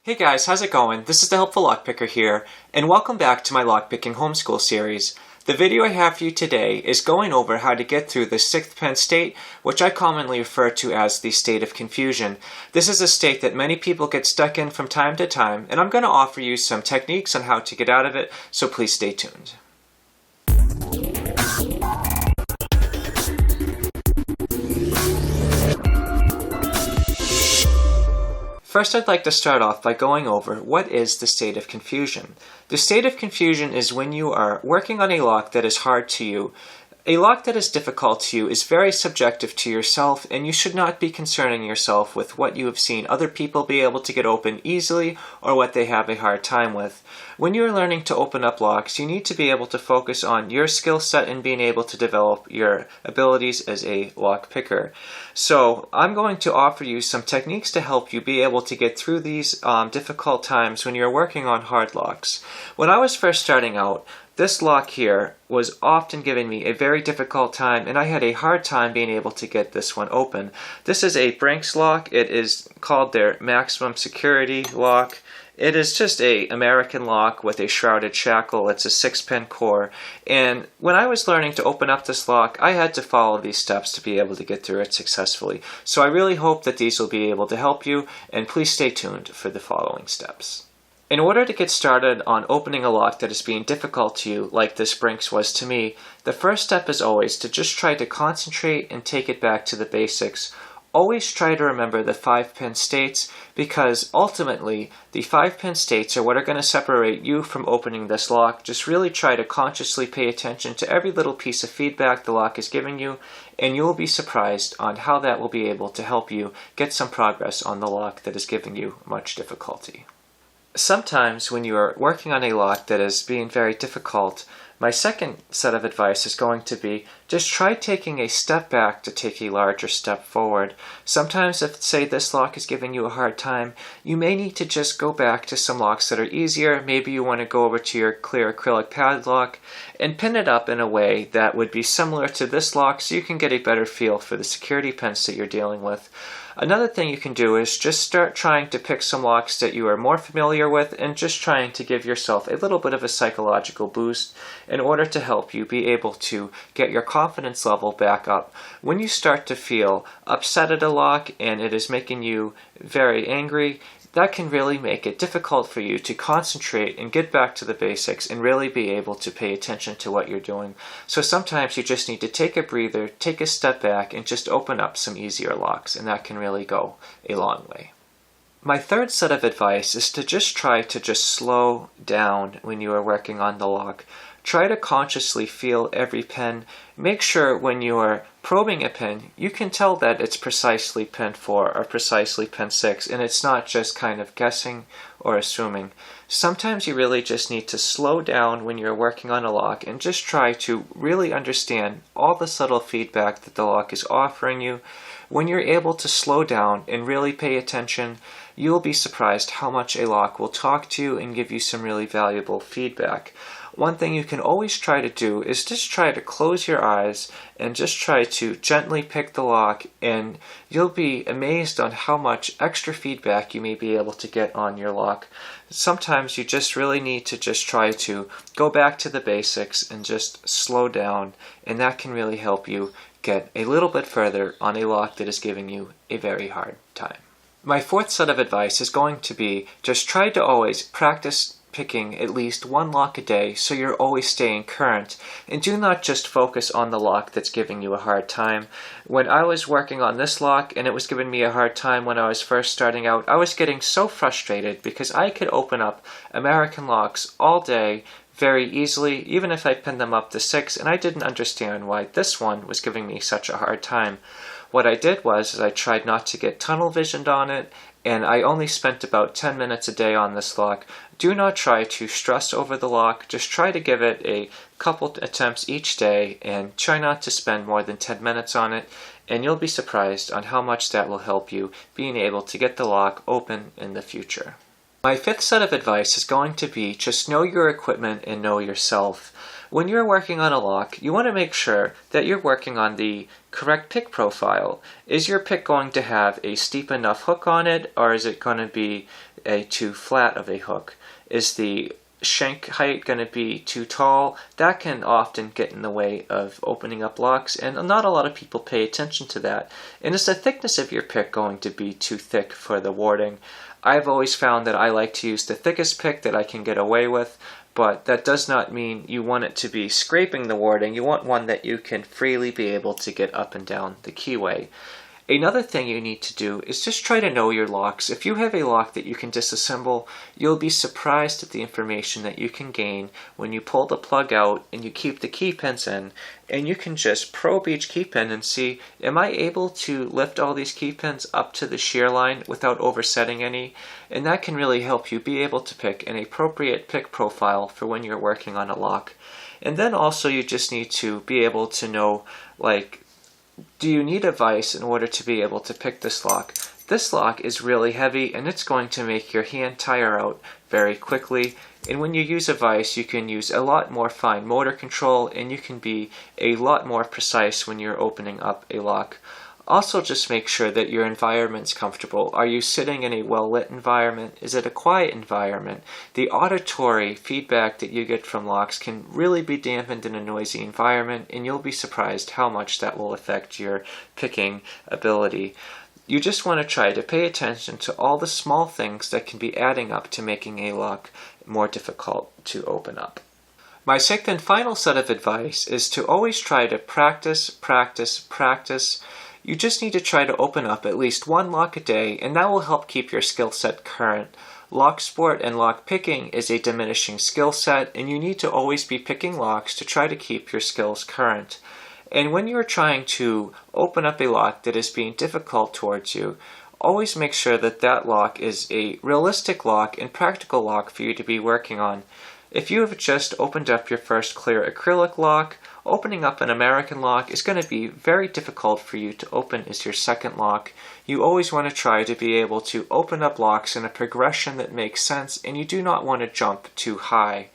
Hey guys, how's it going? This is the Helpful Lockpicker here, and welcome back to my lockpicking homeschool series. The video I have for you today is going over how to get through the 6th pen state, which I commonly refer to as the state of confusion. This is a state that many people get stuck in from time to time, and I'm going to offer you some techniques on how to get out of it, so please stay tuned. First, I'd like to start off by going over what is the state of confusion. The state of confusion is when you are working on a lock that is hard to you. A lock that is difficult to you is very subjective to yourself, and you should not be concerning yourself with what you have seen other people be able to get open easily or what they have a hard time with. When you are learning to open up locks, you need to be able to focus on your skill set and being able to develop your abilities as a lock picker. So I'm going to offer you some techniques to help you be able to get through these difficult times when you're working on hard locks. When I was first starting out, this lock here was often giving me a very difficult time, and I had a hard time being able to get this one open. This is a Brinks lock. It is called their maximum security lock. It is just an American lock with a shrouded shackle. It's a 6-pin core, and when I was learning to open up this lock, I had to follow these steps to be able to get through it successfully. So I really hope that these will be able to help you, and please stay tuned for the following steps. In order to get started on opening a lock that is being difficult to you, like this Brinks was to me, the first step is always to just try to concentrate and take it back to the basics. Always try to remember the 5-pin states, because ultimately the 5-pin states are what are going to separate you from opening this lock. Just really try to consciously pay attention to every little piece of feedback the lock is giving you, and you will be surprised on how that will be able to help you get some progress on the lock that is giving you much difficulty. Sometimes when you are working on a lock that is being very difficult, my second set of advice is going to be just try taking a step back to take a larger step forward. Sometimes if, say, this lock is giving you a hard time, you may need to just go back to some locks that are easier. Maybe you want to go over to your clear acrylic pad lock and pin it up in a way that would be similar to this lock so you can get a better feel for the security pins that you're dealing with. Another thing you can do is just start trying to pick some locks that you are more familiar with and just trying to give yourself a little bit of a psychological boost in order to help you be able to get your confidence level back up. When you start to feel upset at a lock and it is making you very angry, that can really make it difficult for you to concentrate and get back to the basics and really be able to pay attention to what you're doing. So sometimes you just need to take a breather, take a step back, and just open up some easier locks, and that can really go a long way. My third set of advice is to just try to just slow down when you are working on the lock. Try to consciously feel every pin. Make sure when you are probing a pin, you can tell that it's precisely pin 4 or precisely pin 6, and it's not just kind of guessing or assuming. Sometimes you really just need to slow down when you're working on a lock and just try to really understand all the subtle feedback that the lock is offering you. When you're able to slow down and really pay attention, you will be surprised how much a lock will talk to you and give you some really valuable feedback. One thing you can always try to do is just try to close your eyes and just try to gently pick the lock, and you'll be amazed on how much extra feedback you may be able to get on your lock. Sometimes you just really need to just try to go back to the basics and just slow down, and that can really help you get a little bit further on a lock that is giving you a very hard time. My fourth set of advice is going to be just try to always practice picking at least one lock a day so you're always staying current, and do not just focus on the lock that's giving you a hard time. When I was working on this lock and it was giving me a hard time when I was first starting out, I was getting so frustrated because I could open up American locks all day very easily, even if I pinned them up to 6, and I didn't understand why this one was giving me such a hard time. What I did was I tried not to get tunnel visioned on it, and I only spent about 10 minutes a day on this lock. Do not try to stress over the lock. Just try to give it a couple attempts each day and try not to spend more than 10 minutes on it, and you'll be surprised on how much that will help you being able to get the lock open in the future. My fifth set of advice is going to be just know your equipment and know yourself. When you're working on a lock, you want to make sure that you're working on the correct pick profile. Is your pick going to have a steep enough hook on it, or is it going to be too flat of a hook? Is the shank height going to be too tall? That can often get in the way of opening up locks, and not a lot of people pay attention to that. And is the thickness of your pick going to be too thick for the warding? I've always found that I like to use the thickest pick that I can get away with, but that does not mean you want it to be scraping the warding. You want one that you can freely be able to get up and down the keyway. Another thing you need to do is just try to know your locks. If you have a lock that you can disassemble, you'll be surprised at the information that you can gain when you pull the plug out and you keep the key pins in, and you can just probe each key pin and see, am I able to lift all these key pins up to the shear line without oversetting any? And that can really help you be able to pick an appropriate pick profile for when you're working on a lock. And then also you just need to be able to know, like, do you need a vise in order to be able to pick this lock? This lock is really heavy and it's going to make your hand tire out very quickly. And when you use a vise, you can use a lot more fine motor control and you can be a lot more precise when you're opening up a lock. Also, just make sure that your environment's comfortable. Are you sitting in a well-lit environment? Is it a quiet environment? The auditory feedback that you get from locks can really be dampened in a noisy environment, and you'll be surprised how much that will affect your picking ability. You just want to try to pay attention to all the small things that can be adding up to making a lock more difficult to open up. My sixth and final set of advice is to always try to practice, practice, practice. You just need to try to open up at least one lock a day, and that will help keep your skill set current. Lock sport and lock picking is a diminishing skill set, and you need to always be picking locks to try to keep your skills current. And when you're trying to open up a lock that is being difficult towards you, always make sure that that lock is a realistic lock and practical lock for you to be working on. If you have just opened up your first clear acrylic lock, opening up an American lock is going to be very difficult for you to open as your second lock. You always want to try to be able to open up locks in a progression that makes sense, and you do not want to jump too high.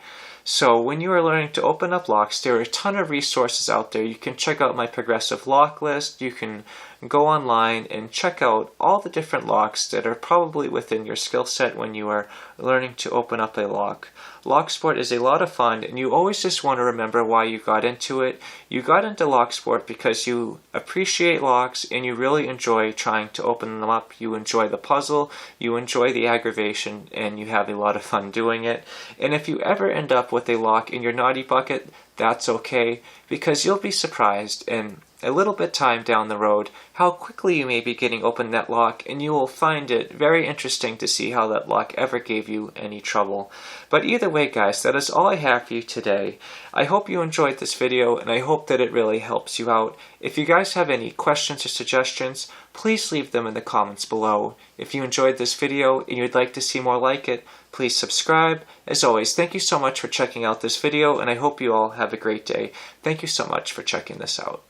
So when you are learning to open up locks, there are a ton of resources out there. You can check out my progressive lock list. You can go online and check out all the different locks that are probably within your skill set when you are learning to open up a lock. Lock sport is a lot of fun, and you always just want to remember why you got into it. You got into lock sport because you appreciate locks and you really enjoy trying to open them up. You enjoy the puzzle, you enjoy the aggravation, and you have a lot of fun doing it. And if you ever end up with a lock in your naughty bucket, that's okay, because you'll be surprised in a little bit time down the road how quickly you may be getting open that lock, and you will find it very interesting to see how that lock ever gave you any trouble. But either way, guys, that is all I have for you today. I hope you enjoyed this video, and I hope that it really helps you out. If you guys have any questions or suggestions, please leave them in the comments below. If you enjoyed this video and you'd like to see more like it, please subscribe. As always, thank you so much for checking out this video, and I hope you all have a great day. Thank you so much for checking this out.